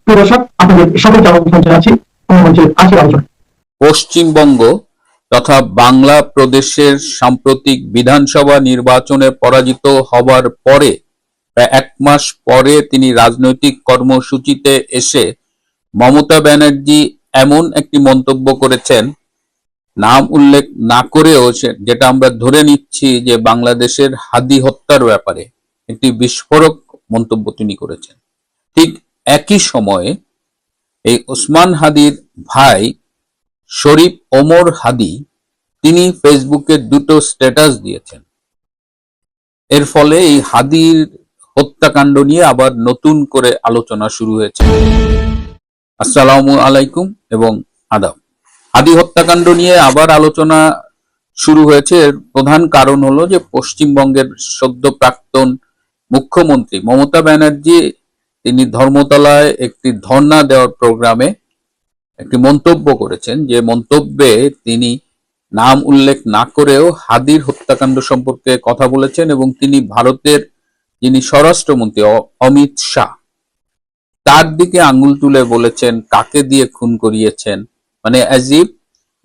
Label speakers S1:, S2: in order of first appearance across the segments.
S1: প্রিয় দর্শক, আপনাদের সকলকে আমন্ত্রণ জানাচ্ছি মঞ্চের আজকের আলোচনায়।
S2: পশ্চিমবঙ্গ তথা বাংলা প্রদেশের সাম্প্রতিক বিধানসভা নির্বাচনে পরাজিত হবার পরে প্রায় 1 মাস পরে তিনি রাজনৈতিক কর্মসূচিতে এসে মমতা ব্যানার্জি এমন একটি মন্তব্য করেছেন, নাম উল্লেখ না করেও যেটা আমরা ধরে নিচ্ছি যে বাংলাদেশের হাদি হত্যার ব্যাপারে একটি বিস্ফোরক মন্তব্য তিনি করেছেন। ঠিক একই সময়ে এই ওসমান হাদির ভাই শরীফ ওমর হাদি তিনি ফেসবুকে 2টো স্ট্যাটাস দিয়েছেন। এর ফলে এই হাদির হত্যাকাণ্ড নিয়ে আবার নতুন করে আলোচনা শুরু হয়েছে। আসসালামু আলাইকুম এবং আদাব। হাদি হত্যাকাণ্ড নিয়ে আবার আলোচনা শুরু হয়েছে। এর প্রধান কারণ হলো যে পশ্চিমবঙ্গের সদ্য প্রাক্তন মুখ্যমন্ত্রী মমতা ব্যানার্জি তিনি ধর্মতলায় একটি ধর্ণা দেওয়ার প্রোগ্রামে একটি মন্তব্য করেছেন, যে মন্তব্যে তিনি নাম উল্লেখ না করেও হাদির হত্যাকাণ্ড সম্পর্কে কথা বলেছেন এবং তিনি ভারতের যিনি স্বরাষ্ট্রমন্ত্রী অমিত শাহ তার দিকে আঙ্গুল তুলে বলেছেন কাকে দিয়ে খুন করিয়েছেন, মানে অ্যাজ ইফ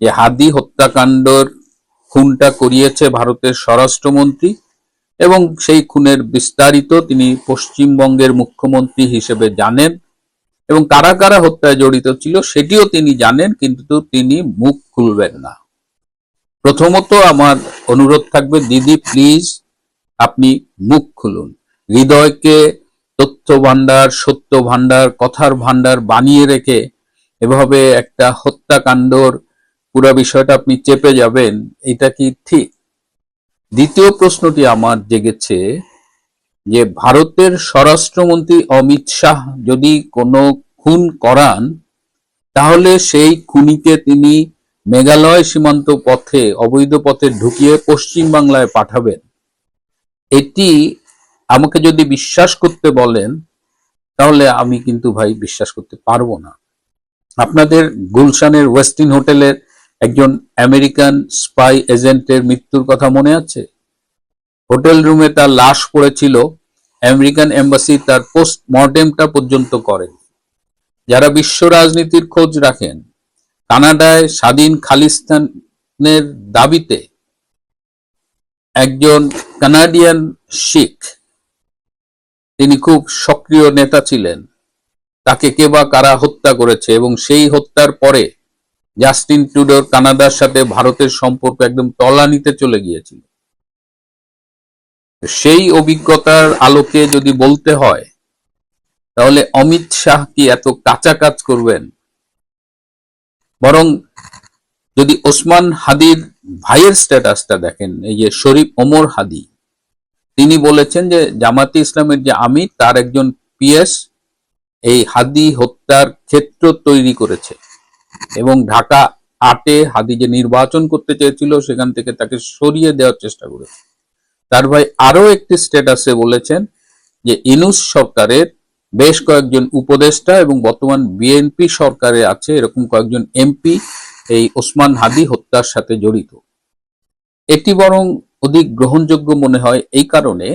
S2: যে হাদি হত্যাকাণ্ডর খুনটা করিয়েছে ভারতের স্বরাষ্ট্রমন্ত্রী এবং সেই খুনের বিস্তারিত তিনি পশ্চিমবঙ্গের মুখ্যমন্ত্রী হিসেবে জানেন এবং কারা কারা হত্যায় জড়িত ছিল সেটিও তিনি জানেন, কিন্তু তিনি মুখ খুলবেন না। প্রথমত আমার অনুরোধ থাকবে, দিদি প্লিজ আপনি মুখ খুলুন। হৃদয়কে তথ্য ভান্ডার, সত্য ভান্ডার, কথার ভান্ডার বানিয়ে রেখে এভাবে একটা হত্যাকাণ্ডর পুরো বিষয়টা আপনি চেপে যাবেন, এটা কি ঠিক? দ্বিতীয় প্রশ্নটি আমার জেগেছে যে ভারতের স্বরাষ্ট্রমন্ত্রী অমিত শাহ যদি কোনো খুন করান তাহলে সেই খুনিকে তিনি মেঘালয় সীমান্ত পথে অবৈধ পথে ঢুকিয়ে পশ্চিমবাংলায় পাঠাবেন। এটি আমাকে যদি বিশ্বাস করতে বলেন তাহলে আমি কিন্তু ভাই বিশ্বাস করতে পারবো না। আপনাদের গুলশানের ওয়েস্টিন হোটেলের একজন আমেরিকান স্পাই এজেন্টের মৃত্যুর কথা মনে আছে? হোটেল রুমে তার লাশ পড়েছিল, আমেরিকান এম্বাসি তার পোস্টমর্টেমটা পর্যন্ত করেন। যারা বিশ্ব রাজনীতির খোঁজ রাখেন, কানাডায় স্বাধীন খালিস্তানের দাবিতে একজন কানাডিয়ান শিখ, তিনি খুব সক্রিয় নেতা ছিলেন, তাকে কে বা কারা হত্যা করেছে এবং সেই হত্যার পরে জাস্টিন ট্রুডোর কানাডার সাথে ভারতের সম্পর্ক একদম তলানিতে চলে গিয়েছিল। সেই অভিজ্ঞতার আলোকে যদি বলতে হয় তাহলে অমিত শাহ কি এত কাঁচা কাজ করবেন? বরং যদি ওসমান হাদির ভাইয়ের স্ট্যাটাসটা দেখেন, এই যে শরীফ ওমর হাদি, তিনি বলেছেন যে জামাতে ইসলামের যে আমির তার একজন পিএস এই হাদি হত্যার ক্ষেত্র তৈরি করেছে এবং ঢাকা 8-এ হাদি যে নির্বাচন করতে চেয়েছিল সেখান থেকে তাকে সরিয়ে দেওয়ার চেষ্টা করেছে। তার ভাই আরো একটি স্ট্যাটাসে বলেছেন যে ইউনূস সরকারের বেশ কয়েকজন উপদেষ্টা এবং বর্তমান বিএনপি সরকারে আছে এরকম কয়েকজন এমপি এই ওসমান হাদি হত্যার সাথে জড়িত। এটি বরং অধিক গ্রহণযোগ্য মনে হয় এই কারণে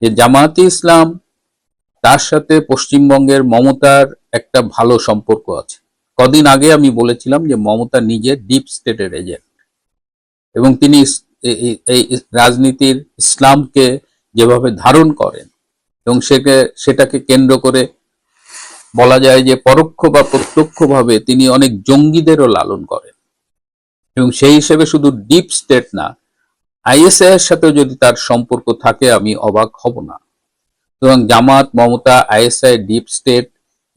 S2: যে জামায়াতে ইসলাম তার সাথে পশ্চিমবঙ্গের মমতার একটা ভালো সম্পর্ক আছে। কদিন আগে আমি বলেছিলাম যে মমতা নিজে ডিপ স্টেটের এজেন্ট এবং তিনি এই রাজনীতির ইসলামকে যেভাবে ধারণ করেন এবং সেটাকে কেন্দ্র করে বলা যায় যে পরোক্ষ বা প্রত্যক্ষভাবে তিনি অনেক জঙ্গিদেরও লালন করেন এবং সেই হিসেবে শুধু ডিপ স্টেট না, আইএসআই এর সাথে যদি তার সম্পর্ক থাকে আমি অবাক হব না। সুতরাং জামাত, মমতা, আইএসআই, ডিপ স্টেট,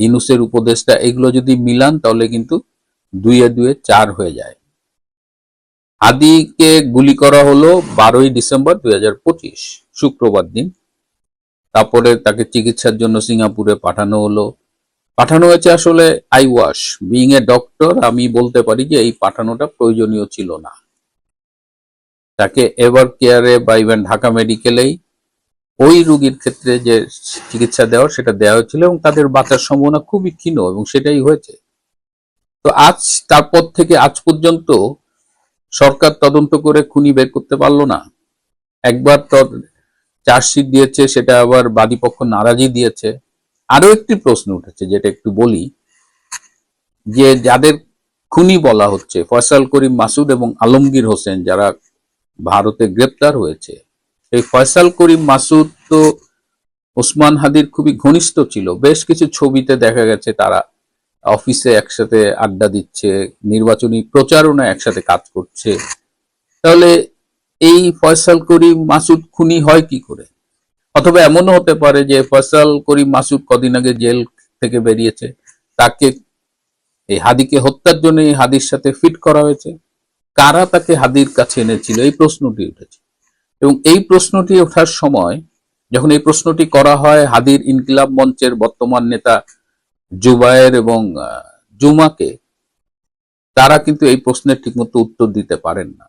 S2: ইউনূসের উপদেষ্টা এগুলো যদি মিলান তাহলে কিন্তু 2-এ 4 হয়ে যায়। হাদিকে গুলি করা হলো 12ই ডিসেম্বর 2025 শুক্রবার দিন। তারপরে তাকে চিকিৎসার জন্য সিঙ্গাপুরে পাঠানো হয়েছে। আসলে I wash being a doctor আমি বলতে পারি যে এই পাঠানোটা প্রয়োজনীয় ছিল না। তাকে এভার কেয়ারে বা ইভেন ঢাকা মেডিকেলেই ওই রোগীর ক্ষেত্রে যে চিকিৎসা দেওয়ার সেটা দেওয়া হয়েছিল এবং তাদের বাঁচার সম্ভাবনা খুবই ক্ষীণ এবং সেটাই হয়েছে। তো তারপর থেকে আজ পর্যন্ত সরকার তদন্ত করে খুনি বের করতে পারলো না। একবার চার্জশিট দিয়েছে, সেটা আবার বাদীপক্ষ নারাজি দিয়েছে আরো একটি প্রশ্ন উঠেছে, যেটা একটু বলি, যে যাদের খুনি বলা হচ্ছে ফয়সাল করিম মাসুদ এবং আলমগীর হোসেন, যারা ভারতে গ্রেপ্তার হয়েছে, এই ফয়সাল করিম মাসুদ তো ওসমান হাদির খুবই ঘনিষ্ঠ ছিল। বেশ কিছু ছবিতে দেখা গেছে তারা অফিসে একসাথে আড্ডা দিচ্ছে, নির্বাচনী প্রচারণায় একসাথে কাজ করছে। তাহলে এই ফয়সাল করিম মাসুদ খুনি হয় কি করে? অথবা এমনও হতে পারে যে ফয়সাল করিম মাসুদ কদিন আগে জেল থেকে বেরিয়েছে, তাকে এই হাদিকে হত্যার জন্য এই হাদির সাথে ফিট করা হয়েছে। কারা তাকে হাদির কাছে এনেছিল, এই প্রশ্নটি উঠেছে। এবং এই প্রশ্নটি ওঠার সময়, যখন এই প্রশ্নটি করা হয় হাদির ইনকিলাব মঞ্চের বর্তমান নেতা জুবায়ের এবং জুমাকে, তারা কিন্তু এই প্রশ্নের ঠিকমতো উত্তর দিতে পারেন না।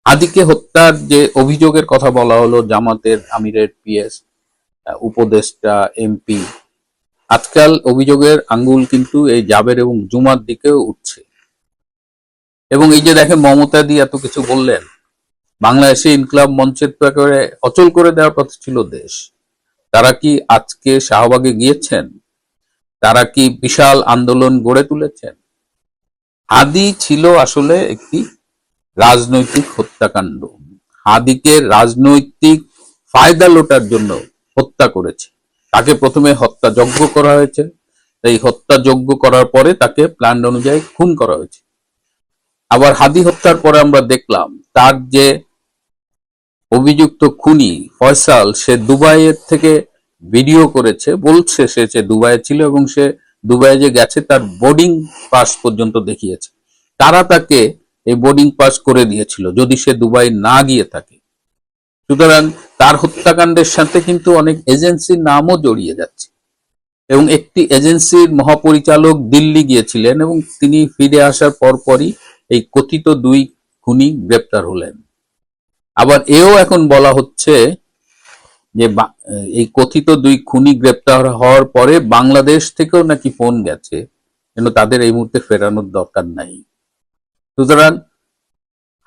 S2: হাদিকে হত্যার যে অভিযোগের কথা বলা হলো, জামাতের আমিরের পিএস, উপদেষ্টা, এমপি, আজকাল অভিযোগের আঙ্গুল কিন্তু এই জাবের এবং জুমার দিকেও উঠছে। এবং এই যে দেখেন মমতা দি এত কিছু বললেন, বাংলাদেশে ইনকিলাব মঞ্চের তো একেবারে অচল করে দেওয়ার কথা ছিল দেশ। তারা কি আজকে শাহবাগে গিয়েছেন? তারা কি বিশাল আন্দোলন গড়ে তুলেছেন? হাদি ছিল আসলে একটি রাজনৈতিক হত্যাকাণ্ড। হাদিকে রাজনৈতিক ফায়দা লোটার জন্য হত্যা করেছে। তাকে প্রথমে হত্যাযজ্ঞ করা হয়েছে, এই হত্যাযজ্ঞ করার পরে তাকে প্ল্যান অনুযায়ী খুন করা হয়েছে। আবার হাদি হত্যার পরে আমরা দেখলাম তার যে অভিযুক্ত খুনি ফয়সাল, সে দুবাইয়ের থেকে ভিডিও করেছে, বলছে সে দুবাইয়ে ছিল এবং সে দুবাইয়ে যে গেছে তার বোর্ডিং পাস পর্যন্ত দেখিয়েছে। তারা তাকে এই বোর্ডিং পাস করে দিয়েছিল যদি সে দুবাই না গিয়ে থাকে। সুতরাং তার হত্যাকাণ্ডের সাথে কিন্তু অনেক এজেন্সির নামও জড়িয়ে যাচ্ছে। এবং একটি এজেন্সির মহাপরিচালক দিল্লি গিয়েছিলেন এবং তিনি ফিরে আসার পরপরই এই কথিত 2 খুনি গ্রেপ্তার হলেন। আবার এও এখন বলা হচ্ছে যে এই কথিত 2 খুনি গ্রেপ্তার হওয়ার পরে বাংলাদেশ থেকেও নাকি ফোন গেছে, কিন্তু তাদের এই মুহূর্তে ফেরানোর দরকার নাই। সুতরাং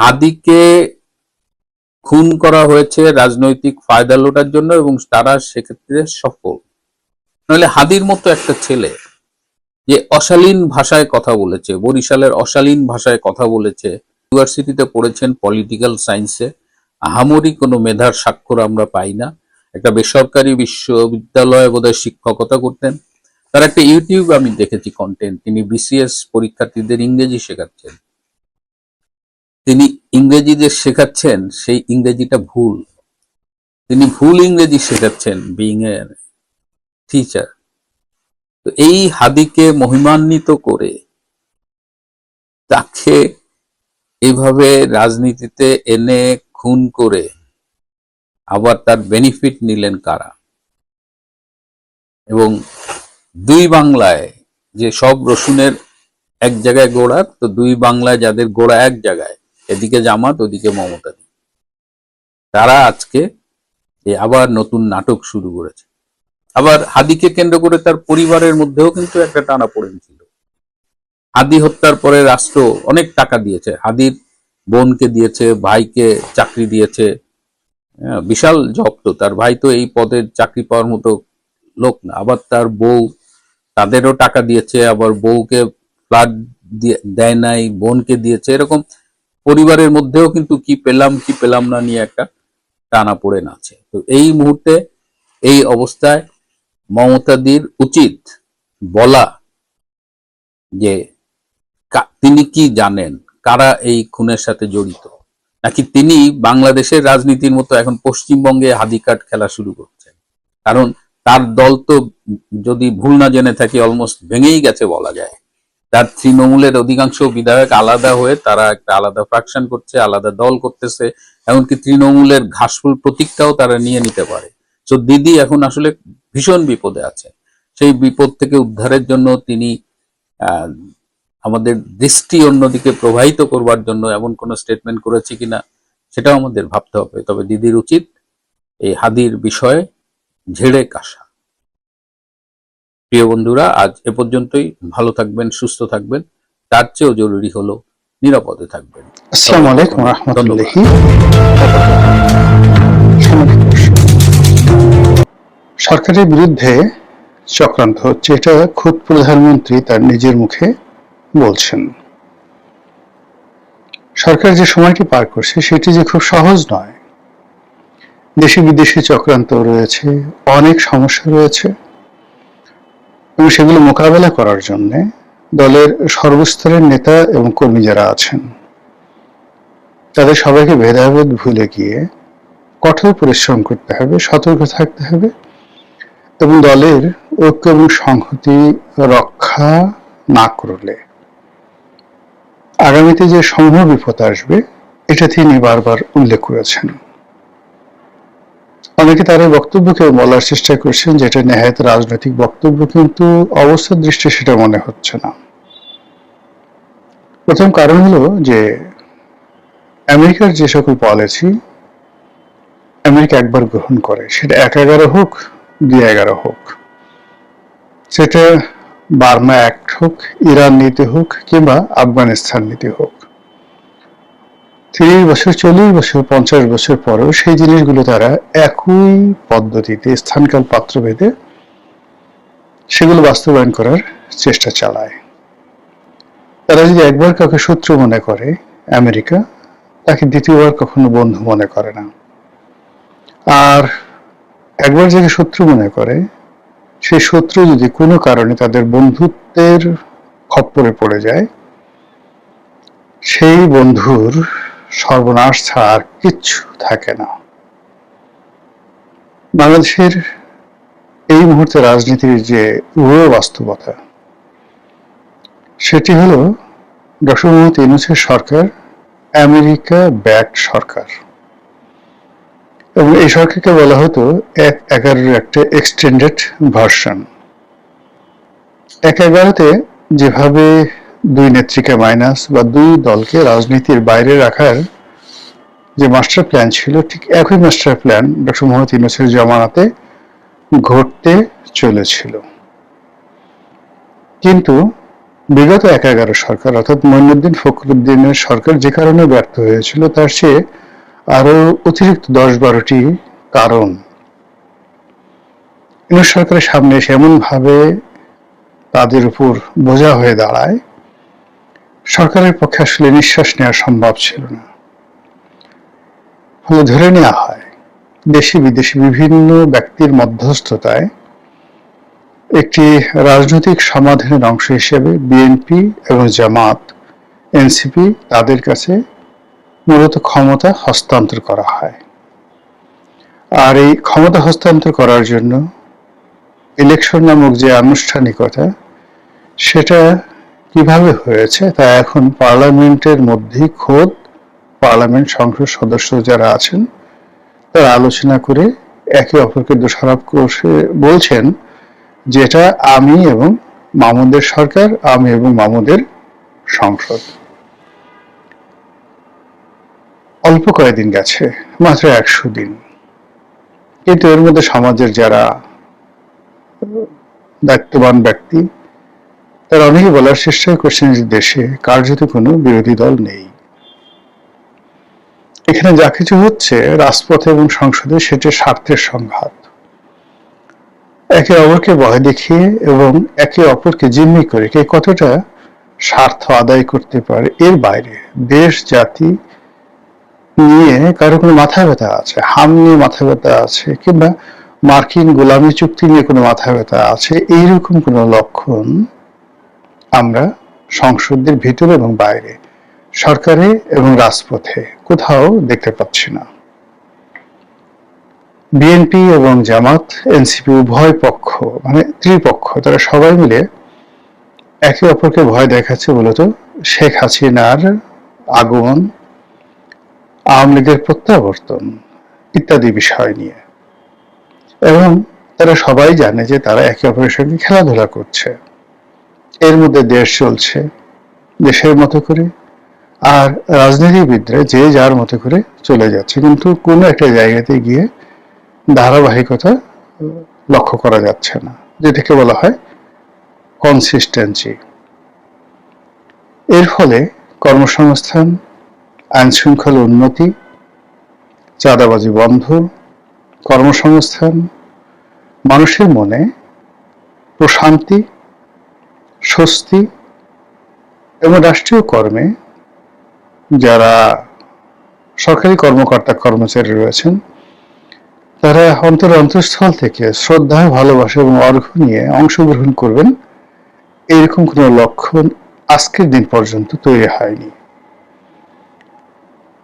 S2: হাদিকে খুন করা হয়েছে রাজনৈতিক ফায়দা লোটার জন্য এবং তারা সেক্ষেত্রে সফল। নইলে হাদির মতো একটা ছেলে যে অশালীন ভাষায় কথা বলেছে, বরিশালের অশালীন ভাষায় কথা বলেছে, ইউনিভার্সিটিতে পড়েছেন পলিটিক্যাল সায়েন্সে, আহামরি কোনো মেধার স্বাক্ষর আমরা পাই না, একটা বেসরকারি বিশ্ববিদ্যালয়ে বোধহয় শিক্ষকতা করতেন। তার একটা ইউটিউব আমি দেখেছি কন্টেন্ট, তিনি বিসিএস পরীক্ষার্থীদের ইংরেজি শেখাচ্ছেন। তিনি ইংরেজি যে শেখাচ্ছেন সেই ইংরেজিটা ভুল, তিনি ভুল ইংরেজি শেখাচ্ছেন বিইং এ টিচার। তো এই হাদিকে মহিমান্বিত করে তাকে এইভাবে রাজনীতিতে এনে খুন করে আবার তার বেনিফিট নিলেন কারা? এবং 2 বাংলায় যে সব রসুনের এক জায়গায় গোড়া, তো 2 বাংলায় যাদের গোড়া এক জায়গায়, এদিকে জামাত ওদিকে মমতা দি, তারা আজকে আবার নতুন নাটক শুরু করেছে। আবার হাদিকে কেন্দ্র করে তার পরিবারের মধ্যেও কিন্তু একটা টানাপোড়েন ছিল। হাদি হত্যার পরে রাষ্ট্র অনেক টাকা দিয়েছে, হাদির বোনকে দিয়েছে, ভাইকে চাকরি দিয়েছে, বিশাল জব। তো তার ভাই তো এই পদে চাকরি পাওয়ার মতো লোক না। আবার তার বউ, তাদেরও টাকা দিয়েছে, আবার বউকে ফ্ল্যাট দেয় নাই, বোনকে দিয়েছে। এরকম পরিবারের মধ্যেও কিন্তু কি পেলাম কি পেলাম না নিয়ে একটা টানাপোড়েন আছে। তো এই মুহূর্তে এই অবস্থায় মমতাদির উচিত বলা যে তিনি কি জানেন কারা এই খুনের সাথে জড়িত, নাকি তিনি বাংলাদেশের রাজনীতির মতো এখন পশ্চিমবঙ্গে হাদি কার্ড খেলা শুরু করছেন। কারণ তার দল তো, যদি ভুল না জেনে থাকি, অলমোস্ট ভেঙেই গেছে বলা যায়। তার তৃণমূলের অধিকাংশ বিধায়ক আলাদা হয়ে তারা একটা আলাদা ফ্র্যাকশন করছে, আলাদা দল করতেছে, এমনকি তৃণমূলের ঘাসফুল প্রতীকটাও তারা নিয়ে নিতে পারে। তো দিদি এখন আসলে ভীষণ বিপদে আছে। সেই বিপদ থেকে উদ্ধারের জন্য তিনি আমাদের দৃষ্টি অন্যদিকে প্রবাহিত করবার জন্য এমন কোন স্টেটমেন্ট করেছে কিনা সেটাও আমাদের ভাবতে হবে। তবে দিদির উচিত এই হাদির বিষয়ে ঝেড়ে কাশা। প্রিয় বন্ধুরা, আজ এ পর্যন্তই। ভালো থাকবেন, সুস্থ থাকবেন, তার চেয়েও জরুরি হলো নিরাপদে থাকবেন।
S1: আসসালামু আলাইকুম ওয়া রাহমাতুল্লাহি। সরকারের বিরুদ্ধে
S3: চক্রান্ত হচ্ছে, এটা খোদ প্রধানমন্ত্রী তার নিজের মুখে বলছেন। সরকার যে সময়টি পার করছে সেটি যে খুব সহজ নয়। দেশে বিদেশে চক্রান্ত রয়েছে, অনেক সমস্যা রয়েছে, এবং সেগুলো মোকাবেলা করার জন্য দলের সর্বস্তরের নেতা এবং কর্মী যারা আছেন তাদের সবাইকে ভেদাভেদ ভুলে গিয়ে কঠোর পরিশ্রম করতে হবে, সতর্ক থাকতে হবে, এবং দলের ঐক্য এবং সংহতি রক্ষা না করলে আগামীতে যে সমূহ বিপদ আসবে এটা তিনি বারবার উল্লেখ করেছেন। অনেকে তার এই বক্তব্যকে বলার চেষ্টা করছেন যেটা নেহায়েত রাজনৈতিক বক্তব্য, কিন্তু অবস্থার দৃষ্টি সেটা মনে হচ্ছে না। প্রথম কারণ হলো যে আমেরিকার যে সকল পলিসি আমেরিকা একবার গ্রহণ করে, সেটা ১/১১ হোক, ২/১১ হোক, সেটা বার্মা অ্যাক্ট হোক, ইরান নীতি হোক, কিংবা আফগানিস্তান নীতি হোক, ৩০ বছর, ৪০ বছর, ৫০ বছর পরেও সেই জিনিসগুলো তারা একই পদ্ধতিতে স্থানকাল পাত্রভেদে সেগুলো বাস্তবায়ন করার চেষ্টা চালায়। তারা যদি একবার কাউকে শত্রু মনে করে আমেরিকা, তাকে দ্বিতীয়বার কখনো বন্ধু মনে করে না। আর একবার যাকে শত্রু মনে করে, সেই শত্রু যদি কোনো কারণে তাদের বন্ধুত্বের খপ্পরে পড়ে যায়, সেই বন্ধুর সর্বনাশ ছাড়া আর কিচ্ছু থাকে না। বাংলাদেশের এই মুহূর্তে রাজনীতির যে রূঢ় বাস্তবতা, সেটি হলো ডক্টর মোহাম্মদ ইউনূসের সরকার আমেরিকা ব্যাকড সরকার, এবং এই সরকারকে বলা হতো ১/১১ একটা এক্সটেন্ডেড ভার্সন। ১/১১-তে যেভাবে দুই নেত্রীকে মাইনাস বা দুই দলকে রাজনীতির বাইরে রাখার যে মাস্টার প্ল্যান ছিল, ঠিক একই মাস্টার প্ল্যান ডক্টর মোহাম্মদ ইউনূসের জামানাতে ঘটতে চলেছিল। কিন্তু বিগত ১/১১ সরকার অর্থাৎ মঈনুদ্দিন ফখরুদ্দিনের সরকার যে কারণে ব্যর্থ হয়েছিল, তার চেয়ে আরো অতিরিক্ত ১০-১২টি কারণ ইউনূস সরকারের সামনে এসে এমনভাবে তাদের উপর বোঝা হয়ে দাঁড়ায়, সরকারের পক্ষে আসলে নিঃশ্বাস নেওয়া সম্ভব ছিল না। ফলে ধরে নেওয়া হয় দেশি বিদেশি বিভিন্ন ব্যক্তির মধ্যস্থতায় একটি রাজনৈতিক সমাধানের অংশ হিসেবে বিএনপি এবং জামাত, এনসিপি, তাদের কাছে মূলত ক্ষমতা হস্তান্তর করা হয়। আর এই ক্ষমতা হস্তান্তর করার জন্য ইলেকশন নামক যে আনুষ্ঠানিকতা, সেটা কিভাবে হয়েছে তা এখন পার্লামেন্টের মধ্যেই খোদ পার্লামেন্ট সংসদ সদস্য যারা আছেন তারা আলোচনা করে একে অপরকে দোষারোপ করে বলছেন যে এটা আমি এবং মামুদের সরকার, আমি এবং মামুদের সংসদ। অল্প কয়েকদিন গেছে, মাত্র ১০০ দিন, কিন্তু এর মধ্যে সমাজের যারা দায়িত্ববান ব্যক্তি তারা অনেকে বলার চেষ্টা করছেন যে দেশে কার্যত কোনো বিরোধী দল নেই। এখানে যা কিছু হচ্ছে রাজপথে এবং সংসদে, সেটি স্বার্থের সংঘাত। একে অপরকে ভয় দেখিয়ে এবং একে অপরকে জিম্মি করে কে কতটা স্বার্থ আদায় করতে পারে, এর বাইরে দেশ জাতি নিয়ে কারো কোনো মাথা ব্যথা আছে, হাম নিয়ে মাথা ব্যথা আছে, কিংবা মার্কিন গোলামী চুক্তি নিয়ে কোনো মাথা ব্যথা আছে, এইরকম কোনো লক্ষণ আমরা সংসদের ভিতরে এবং বাইরে, সরকারে এবং রাজপথে কোথাও দেখতে পাচ্ছি না। বিএনপি এবং জামাত, এনসিপি উভয় পক্ষ, মানে ত্রিপক্ষ, তারা সবাই মিলে একে অপরকে ভয় দেখাচ্ছে মূলত শেখ হাসিনার আগমন, আওয়ামী লীগের প্রত্যাবর্তন ইত্যাদি বিষয় নিয়ে, এবং তারা সবাই জানে যে তারা একে অপরের সঙ্গে খেলাধুলা করছে। এর মধ্যে দেশ চলছে দেশের মতো করে, আর রাজনীতিবিদরা যে যার মতো করে চলে যাচ্ছে, কিন্তু কোনো একটা জায়গাতে গিয়ে ধারাবাহিকতা লক্ষ্য করা যাচ্ছে না, যেটাকে বলা হয় কনসিস্টেন্সি। এর ফলে কর্মসংস্থান, আইন শৃঙ্খলা উন্নতি, চাঁদাবাজি বন্ধ, কর্মসংস্থান, মানুষের মনে প্রশান্তি, স্বস্তি এবং রাষ্ট্রীয় কর্মে যারা সরকারি কর্মকর্তা কর্মচারী রয়েছেন তারা অন্তঃস্থল থেকে শ্রদ্ধা, ভালোবাসা এবং অর্ঘ্য নিয়ে অংশগ্রহণ করবেন, এরকম কোনো লক্ষণ আজকের দিন পর্যন্ত তৈরি হয়নি।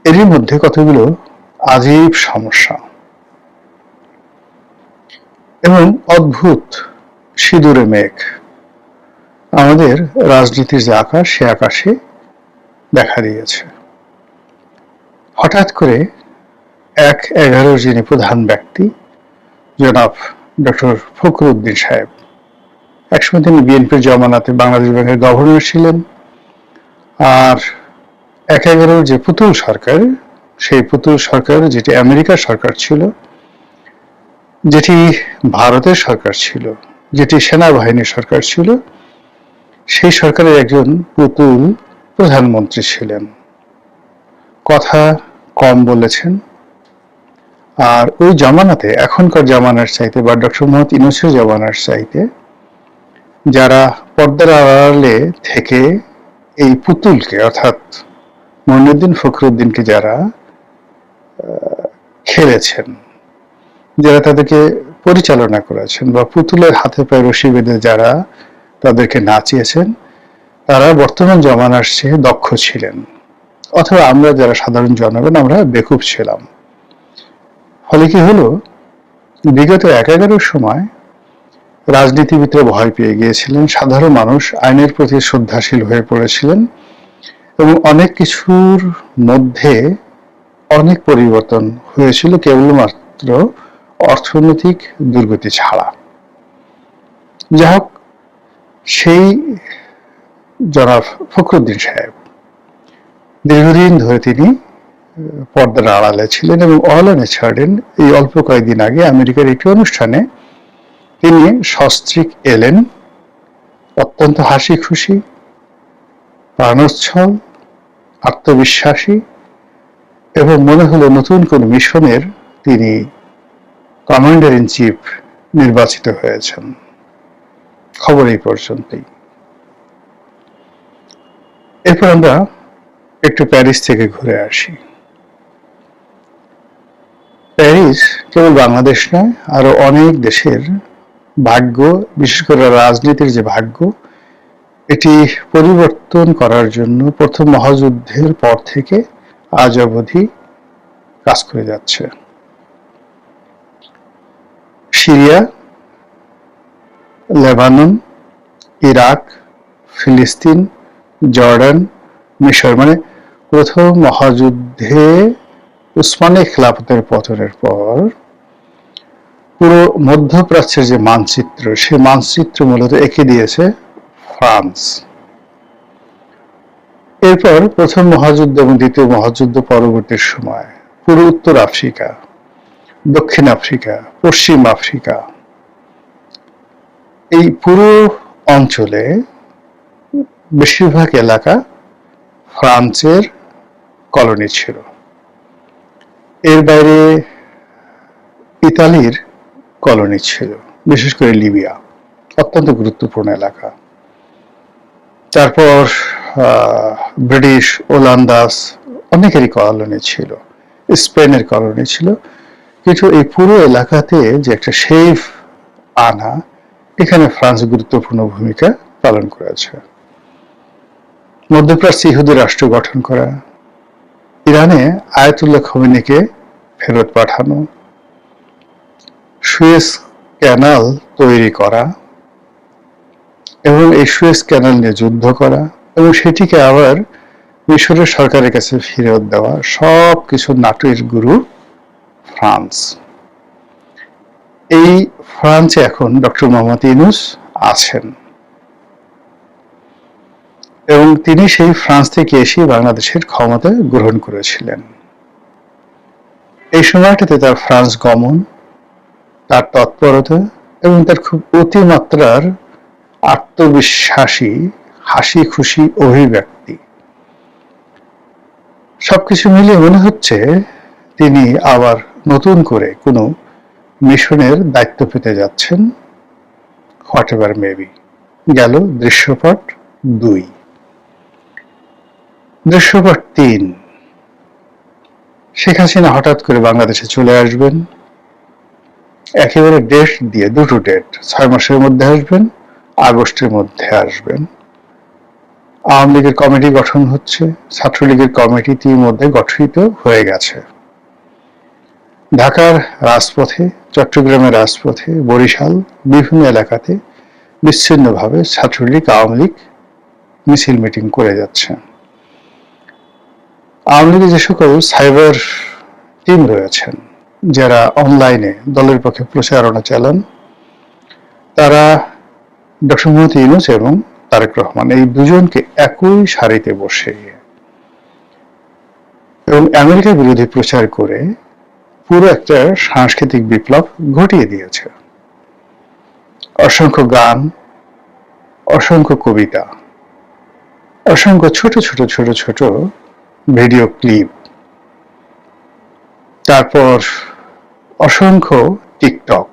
S3: এরই মধ্যে কতগুলো আজীব সমস্যা এবং অদ্ভুত সিঁদুরে মেঘ আমাদের রাজনীতির যে আকাশ, সে আকাশে দেখা দিয়েছে। হঠাৎ করে ১/১১ যিনি প্রধান ব্যক্তি জনাব ডক্টর ফখরুদ্দিন সাহেব, একসময় তিনি বিএনপির জমানাতে বাংলাদেশ ব্যাংকের গভর্নর ছিলেন, আর ১/১১ যে পুতুল সরকার, সেই পুতুল সরকার যেটি আমেরিকার সরকার ছিল, যেটি ভারতের সরকার ছিল, যেটি সেনাবাহিনীর সরকার ছিল, সেই সরকারের একজন পুতুল প্রধানমন্ত্রী ছিলেন। কথা কম বলেছেন, আর ওই জামানাতে, এখনকার জামানার চাইতে বা ডক্টর মোহাম্মদ ইউনূসের জামানার চাইতে, যারা পর্দার আড়ালে থেকে এই পুতুলকে অর্থাৎ মঈনুদ্দিন ফখরুদ্দিনকে যারা খেলেছেন, যারা তাদেরকে পরিচালনা করেছেন বা পুতুলের হাতে পায়ে রশি বেঁধে যারা তাদেরকে নাচিয়েছেন, তারা বর্তমান জামানার চেয়ে দক্ষ ছিলেন, অথবা আমরা যারা সাধারণ জনগণ আমরা বেকুব ছিলাম। ফলে কি হলো, বিগত ১/১১ সময় রাজনীতিবিদরা ভয় পেয়ে গিয়েছিলেন, সাধারণ মানুষ আইনের প্রতি শ্রদ্ধাশীল হয়ে পড়েছিলেন এবং অনেক কিছুর মধ্যে অনেক পরিবর্তন হয়েছিল কেবলমাত্র অর্থনৈতিক দুর্গতি ছাড়া। যাই হোক, সেই জনাব ফখরুদ্দিন সাহেব দীর্ঘদিন ধরে তিনি পর্দার আড়ালে ছিলেন এবং অলানে ছাড়েন। এই অল্প কয়েকদিন আগে আমেরিকার একটি অনুষ্ঠানে তিনি সস্ত্রীক এলেন, অত্যন্ত হাসি খুশি, প্রাণোচ্ছল, আত্মবিশ্বাসী, এবং মনে হলো নতুন কোন মিশনের তিনি কমান্ডার ইন চিফ নির্বাচিত হয়েছেন। খবর এই পর্যন্তই। এরপর আমরা একটু প্যারিস থেকে ঘুরে আসি। প্যারিস কেবল বাংলাদেশ নয়, আরো অনেক দেশের ভাগ্য, বিশেষ করে রাজনীতির যে ভাগ্য, এটি পরিবর্তন করার জন্য প্রথম মহাযুদ্ধের পর থেকে আজ অবধি কাজ করে যাচ্ছে। সিরিয়া, লেবানন, ইরাক, ফিলিস্তিন, জর্ডান, মিশর, মানে প্রথম মহাযুদ্ধে উসমানীয় খেলাফতের পতনের পর পুরো মধ্যপ্রাচ্যের যে মানচিত্র, সেই মানচিত্র মূলত এঁকে দিয়েছে ফ্রান্স। এরপর প্রথম মহাযুদ্ধ এবং দ্বিতীয় মহাযুদ্ধ পরবর্তী সময় পুরো উত্তর আফ্রিকা, দক্ষিণ আফ্রিকা, পশ্চিম আফ্রিকা, এই পুরো অঞ্চলে বেশিরভাগ এলাকা ফ্রান্সের কলোনি ছিল। এর বাইরে ইতালির কলোনি ছিল, বিশেষ করে লিবিয়া, অত্যন্ত গুরুত্বপূর্ণ এলাকা। তারপর ব্রিটিশ, ওলান্দাস, অনেকেরই কলোনি ছিল, স্পেনের কলোনি ছিল। কিন্তু এই পুরো এলাকাতে যে একটা শেফ আনা, এখানে ফ্রান্স গুরুত্বপূর্ণ ভূমিকা পালন করেছে। মধ্যপ্রাচ্যে ইহুদি রাষ্ট্র গঠন করা, ইরানে আয়াতুল্লাহ খোমেনিকে ফেরত পাঠানো, সুয়েজ ক্যানাল তৈরি করা এবং এই সুয়েজ ক্যানাল নিয়ে যুদ্ধ করা এবং সেটিকে আবার মিশরের সরকারের কাছে ফেরত দেওয়া, সব কিছু নাটকের গুরু ফ্রান্স। এই ফ্রান্সে এখন ডক্টর মোহাম্মদ ইউনূস আছেন এবং তিনি সেই ফ্রান্স থেকে এসে বাংলাদেশের ক্ষমতা গ্রহণ করেছিলেন। এই সময়টাতে তার ফ্রান্স গমন, তার তৎপরতা এবং তার খুব অতিমাত্রার আত্মবিশ্বাসী, হাসি খুশি অভিব্যক্তি, সবকিছু মিলিয়ে মনে হচ্ছে তিনি আবার নতুন করে কোনো মিশনের দায়িত্ব পেতে যাচ্ছেন। What ever maybe. গেল দৃশ্যপট 2। দৃশ্যপট 3, শেখ হাসিনা হঠাৎ করে বাংলাদেশে চলে আসবেন, একেবারে ডেট দিয়ে, দুটো ডেট, 6 মাসের মধ্যে আসবেন, আগস্টের মধ্যে আসবেন। আওয়ামী লীগের কমিটি গঠন হচ্ছে, ছাত্রলীগের কমিটি ইতিমধ্যে গঠিত হয়ে গেছে। ঢাকার রাজপথে, চট্টগ্রামের রাজপথে, বরিশাল, বিভিন্ন এলাকাতে বিচ্ছিন্নভাবে ছাত্রলীগ আওয়ামী লীগ মিছিল মিটিং করে যাচ্ছে। আওয়ামী লীগের যে সকল সাইবার টিম রয়েছেন, যারা অনলাইনে দলের পক্ষে প্রচারণা চালান, তারা ডক্টর মোহাম্মদ ইউনূস এবং তারেক রহমান এই দুজনকে একই সারিতে বসিয়ে এবং আমেরিকা বিরোধী প্রচার করে পুরো একটা সাংস্কৃতিক বিপ্লব ঘটিয়ে দিয়েছে। অসংখ্য গান, অসংখ্য কবিতা, অসংখ্য ছোট ছোট ছোট ছোট ভিডিও ক্লিপ, তারপর অসংখ্য টিকটক।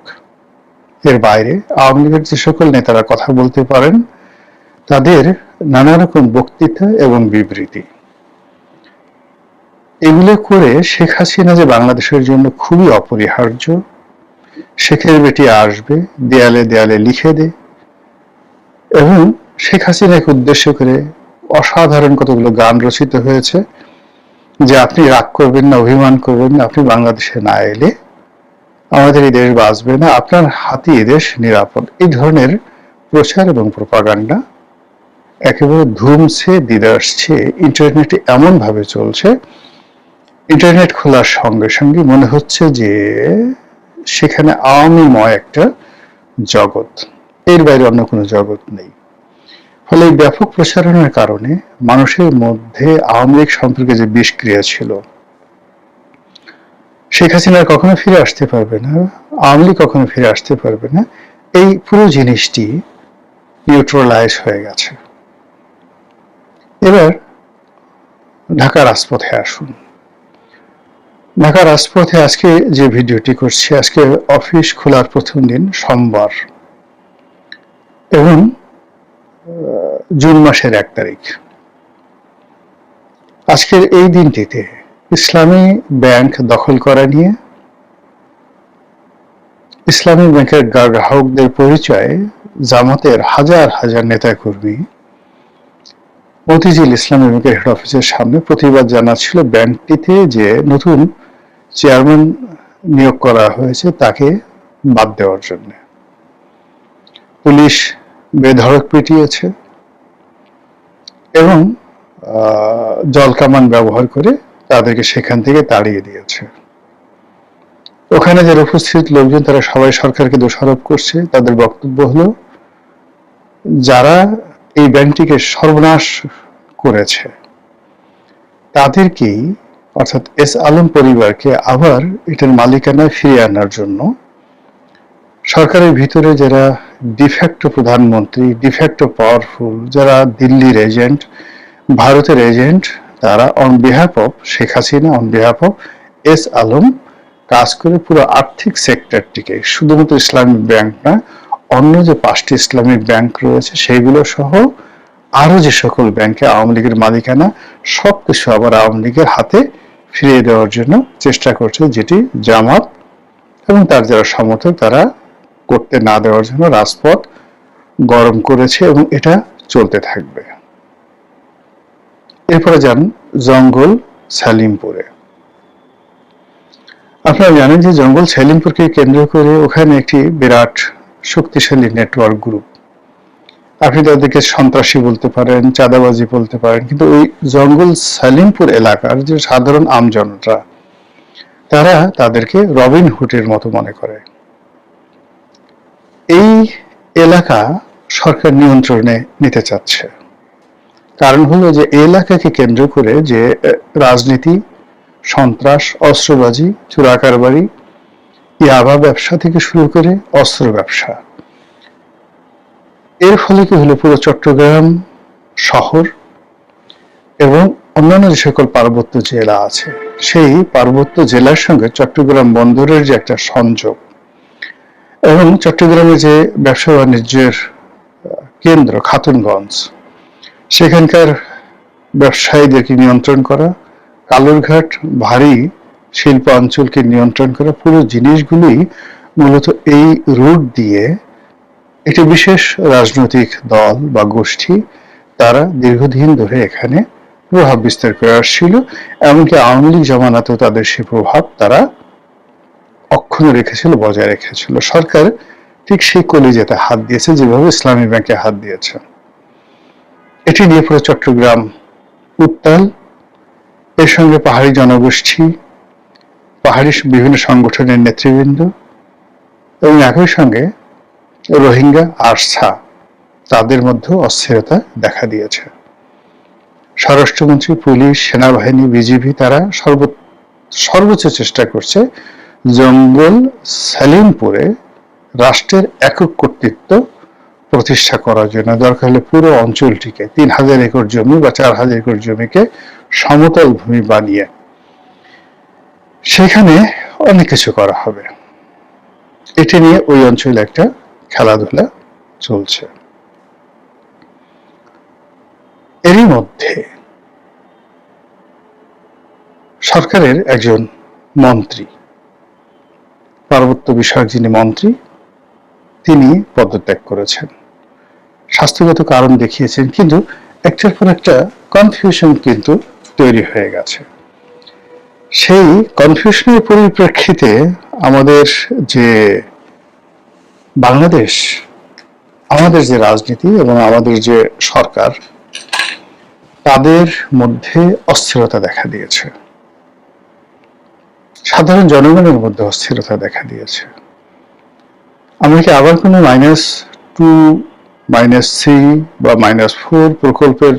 S3: এর বাইরে আওয়ামী লীগের যে সকল নেতারা কথা বলতে পারেন, তাদের নানা রকম বক্তৃতা এবং বিবৃতি, এগুলো করে শেখ হাসিনা যে বাংলাদেশের জন্য খুবই অপরিহার্য, শেখের বেটি আসবে, দেয়ালে দেয়ালে লিখে দে, এবং শেখ হাসিনাকে উদ্দেশ্য করে অসাধারণ কতগুলো গান রচিত হয়েছে যে আপনি রাগ করবেন না, অভিমান করবেন না, আপনি বাংলাদেশে না এলে আমাদের এই দেশ বাঁচবে না, আপনার হাতে এই দেশ নিরাপদ। এই ধরনের প্রচার এবং প্রপাগান্ডা একেবারে ধুমছে দিদাসছে ইন্টারনেটে এমন ভাবে চলছে, ইন্টারনেট খোলার সঙ্গে সঙ্গে মনে হচ্ছে যে সেখানে আওয়ামীময় একটা জগৎ, এর বাইরে অন্য কোনো জগৎ নেই। ফলে এই ব্যাপক প্রচারণার কারণে মানুষের মধ্যে আওয়ামী লীগ সম্পর্কে যে বিষক্রিয়া ছিল, শেখ হাসিনা কখনো ফিরে আসতে পারবে না, আওয়ামী লীগ কখনো ফিরে আসতে পারবে না, এই পুরো জিনিসটি নিউট্রালাইজ হয়ে গেছে। এবার ঢাকা রাজপথে আসুন। ঢাকা রাজপথে আজকে যে ভিডিওটি করছি, আজকে অফিস খোলার প্রথম দিন, সোমবার, এবং জুন মাসের 1 তারিখ। আজকের এই দিনটিতে ইসলামী ব্যাংক দখল করা নিয়ে ইসলামী ব্যাংকের গ্রাহকদের পরিচয়ে জামাতের হাজার হাজার নেতাকর্মী মতিঝিল ইসলামী ব্যাংকের হেড অফিসের সামনে প্রতিবাদ জানাচ্ছিল ব্যাংকটিতে যে নতুন চেয়ারম্যান নিয়োগ করা হয়েছে তাকে বাদ দেওয়ার জন্য। পুলিশ বেধড়ক পিটিয়েছে এবং জলকামান ব্যবহার করে তাদেরকে সেখান থেকে তাড়িয়ে দিয়েছে। ওখানে যারা উপস্থিত লোকজন, তারা সবাই সরকারকে দোষারোপ করছে। তাদের বক্তব্য হলো, যারা এই ব্যাংকটিকে সর্বনাশ করেছে তাদেরকেই, অর্থাৎ এস আলম পরিবারকে আবার এটার মালিকানায় ফিরিয়ে আনার জন্য সরকারের ভিতরে যারা ডিফ্যাক্টো প্রধানমন্ত্রী, ডিফ্যাক্টো পাওয়ারফুল, যারা দিল্লির এজেন্ট, ভারতের এজেন্ট, তারা on behalf of Sheikh Hasina, on behalf of S Alam কাজ করে পুরো আর্থিক সেক্টরটিকে, শুধুমাত্র ইসলামিক ব্যাংক না, অন্য যে 5টি ইসলামিক ব্যাংক রয়েছে সেইগুলো সহ আরো যে সকল ব্যাংকে আওয়ামী লীগের মালিকানা, সবকিছু আবার আওয়ামী লীগের হাতে ফিরিয়ে দেওয়ার জন্য চেষ্টা করছে, যেটি জামাত এবং তার যারা সমর্থক তারা করতে না দেওয়ার জন্য রাজপথ গরম করেছে এবং এটা চলতে থাকবে। এরপরে যান জঙ্গল সালিমপুরে। আপনারা জানেন যে জঙ্গল সালিমপুরকে কেন্দ্র করে ওখানে একটি বিরাট শক্তিশালী নেটওয়ার্ক গ্রুপ। আপনি তাদেরকে সন্ত্রাসী বলতে পারেন, চাঁদাবাজি বলতে পারেন, কিন্তু ওই জঙ্গল সালিমপুর এলাকার যে সাধারণ আমজনতা, তারা তাদেরকে রবিন হুডের মতো মনে করে। এই এলাকা সরকার নিয়ন্ত্রণে নিতে চাচ্ছে। কারণ হলো যে এই এলাকাকে কেন্দ্র করে যে রাজনীতি, সন্ত্রাস, অস্ত্রবাজি, চোরাকারবারি, ইয়াবা ব্যবসা থেকে শুরু করে অস্ত্র ব্যবসা, এর ফলে কি হলো, পুরো চট্টগ্রাম শহর এবং অন্যান্য যে সকল পার্বত্য জেলা আছে, সেই পার্বত্য জেলার সঙ্গে চট্টগ্রাম বন্দরের যে একটা সংযোগ, এবং চট্টগ্রামে যে ব্যবসা বাণিজ্যের কেন্দ্র খাতুনগঞ্জ, সেখানকার ব্যবসায়ীদেরকে নিয়ন্ত্রণ করা, কালুরঘাট ভারী শিল্প অঞ্চলকে নিয়ন্ত্রণ করা, পুরো জিনিসগুলি মূলত এই রুট দিয়ে একটি বিশেষ রাজনৈতিক দল বা গোষ্ঠী তারা দীর্ঘদিন ধরে এখানে প্রভাব বিস্তার করে আসছিল। এমনকি আওয়ামী লীগ জামানাতেও তাদের সেই প্রভাব তারা অক্ষুণ্ণ রেখেছিল, বজায় রেখেছিল। সরকার ঠিক সেই কলিজাতে হাত দিয়েছে যেভাবে ইসলামী ব্যাংকে হাত দিয়েছে। এটি নিয়ে পুরো চট্টগ্রাম উত্তাল। এর সঙ্গে পাহাড়ি জনগোষ্ঠী, পাহাড়ি বিভিন্ন সংগঠনের নেতৃবৃন্দ এবং একই সঙ্গে রোহিঙ্গা আরসা, তাদের মধ্যে অস্থিরতা দেখা দিয়েছে। স্বরাষ্ট্রমন্ত্রী, পুলিশ, সেনাবাহিনী, বিজিবি তারা সর্বোচ্চ চেষ্টা করছে জঙ্গল সালিমপুরে রাষ্ট্রের একক কর্তৃত্ব প্রতিষ্ঠা করার জন্য। দরকার হলে পুরো অঞ্চলটিকে ৩,০০০ একর জমি বা ৪,০০০ একর জমিকে সমতল ভূমি বানিয়ে সেখানে অনেক কিছু করা হবে। এটি নিয়ে ওই অঞ্চলে একটা খেলাধুলা চলছে। এরই মধ্যে সরকারের একজন মন্ত্রী, পার্বত্য বিষয়ক যিনি মন্ত্রী, তিনি পদত্যাগ করেছেন। স্বাস্থ্যগত কারণ দেখিয়েছেন, কিন্তু একটার পর একটা কনফিউশন কিন্তু তৈরি হয়ে গেছে। সেই কনফিউশনের পরিপ্রেক্ষিতে আমাদের যে বাংলাদেশ, আমাদের যে রাজনীতি এবং আমাদের যে সরকার, তাদের মধ্যে অস্থিরতা দেখা দিয়েছে। সাধারণ জনগণের মধ্যে অস্থিরতা দেখা দিয়েছে। আমরা কি আবার কোনো -2, -3 বা -4 প্রকল্পের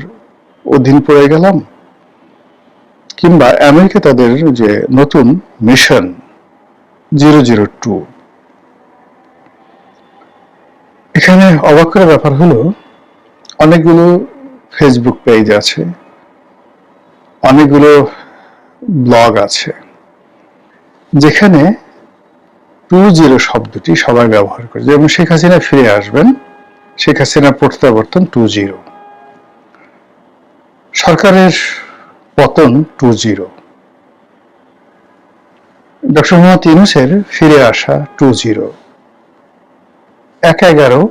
S3: অধীন পড়ে গেলাম? কিংবা আমেরিকা তাদের যে নতুন মিশন 002, এখানে অবাক করার ব্যাপার হলো অনেকগুলো ফেসবুক পেজ আছে, অনেকগুলো ব্লগ আছে, যেখানে 20 শব্দটি সবাই ব্যবহার করে। যেমন শেখ হাসিনা ফিরে আসবেন, শেখ হাসিনা প্রত্যাবর্তন 20, সরকারের পতন 20, ডক্টর মোহাম্মদ ইউনূসের ফিরে আসা 20, 1/11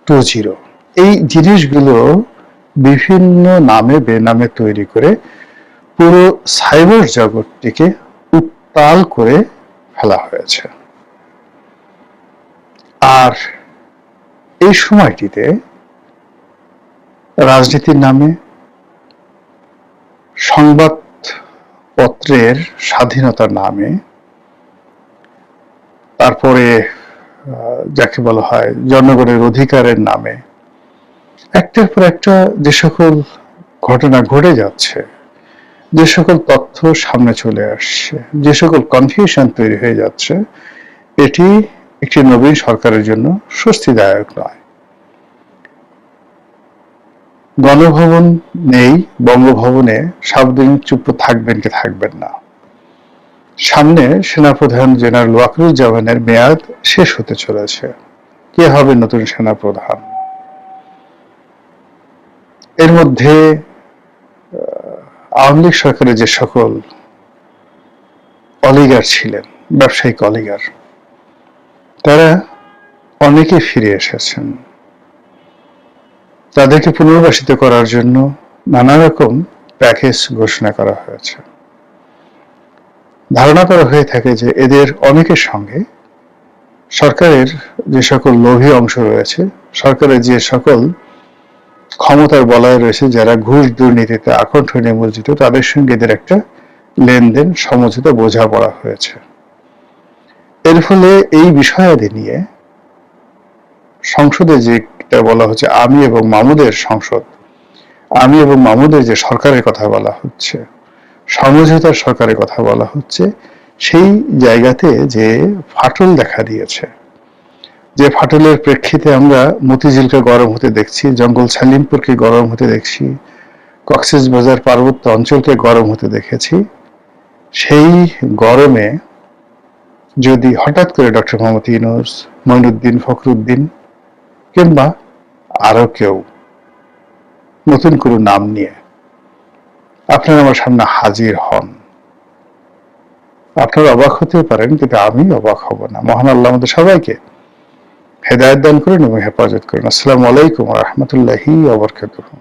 S3: 20। এই জিনিসগুলো বিভিন্ন নামে বেনামে তৈরি করে পুরো সাইবার জগৎটিকে উত্তাল করে ফেলা হয়েছে। আর এই সময়টিতে রাজনীতির নামে, সংবাদপত্রের স্বাধীনতার নামে, তারপরে যাকে বলা হয় জনগণের অধিকারের নামে একটার পর একটা যে সকল ঘটনা ঘটে যাচ্ছে, যে সকল তথ্য সামনে চলে আসছে, যে সকল কনফিউশন তৈরি হয়ে যাচ্ছে, এটি একটি নবীন সরকারের জন্য স্বস্তিদায়ক নয়। গণভবন নেই, বঙ্গভবনে সাবধানে চুপ থাকবেন কি থাকবেন না। সামনে সেনাপ্রধান জেনারেল ওয়াকারুজ্জামানের মেয়াদ শেষ হতে চলেছে। কে হবে নতুন সেনাপ্রধান? এর মধ্যে আওয়ামী লীগ সরকারের যে সকল অলিগার ছিলেন, ব্যবসায়িক অলিগার, তারা অনেকে ফিরে এসেছেন। তাদেরকে পুনর্বাসিত করার জন্য নানা রকম প্যাকেজ ঘোষণা করা হয়েছে। ধারণা করা হয়ে থাকে যে এদের অনেকের সঙ্গে সরকারের যে সকল লোভী অংশ রয়েছে, সরকারের যে সকল ক্ষমতার বলয় রয়েছে, যারা ঘুষ দুর্নীতিতে আকণ্ঠ নিমজ্জিত, তাদের সঙ্গে এদের একটা লেনদেন, সমঝোতা, বোঝাপড়া হয়েছে। এর ফলে এই বিষয়াদি নিয়ে সংসদে যেটা বলা হচ্ছে আমি এবং মামুদের সংসদ, আমি এবং মামুদের যে সরকারের কথা বলা হচ্ছে, সমঝোতার সরকারের কথা বলা হচ্ছে, সেই জায়গাতে যে ফাটল দেখা দিয়েছে, যে ফাটলের প্রেক্ষিতে আমরা মতিঝিলকে গরম হতে দেখছি, জঙ্গল সালিমপুরকে গরম হতে দেখছি, কক্সবাজার পার্বত্য অঞ্চলকে গরম হতে দেখেছি, সেই গরমে যদি হঠাৎ করে ডক্টর মোহাম্মদ ইউনূস মঈনুদ্দিন, ফখরুদ্দিন কিংবা আরো কেউ নতুন কোনো নাম নিয়ে আপনারা আমার সামনে হাজির হন, আপনারা অবাক হতে পারেন, কিন্তু আমি অবাক হব না। মহান আল্লাহ আমাদের সবাইকে হেদায়েত দান করুন এবং হেফাজত করুন। আসসালামু আলাইকুম ওয়া রাহমাতুল্লাহি ওয়া বারাকাতুহু।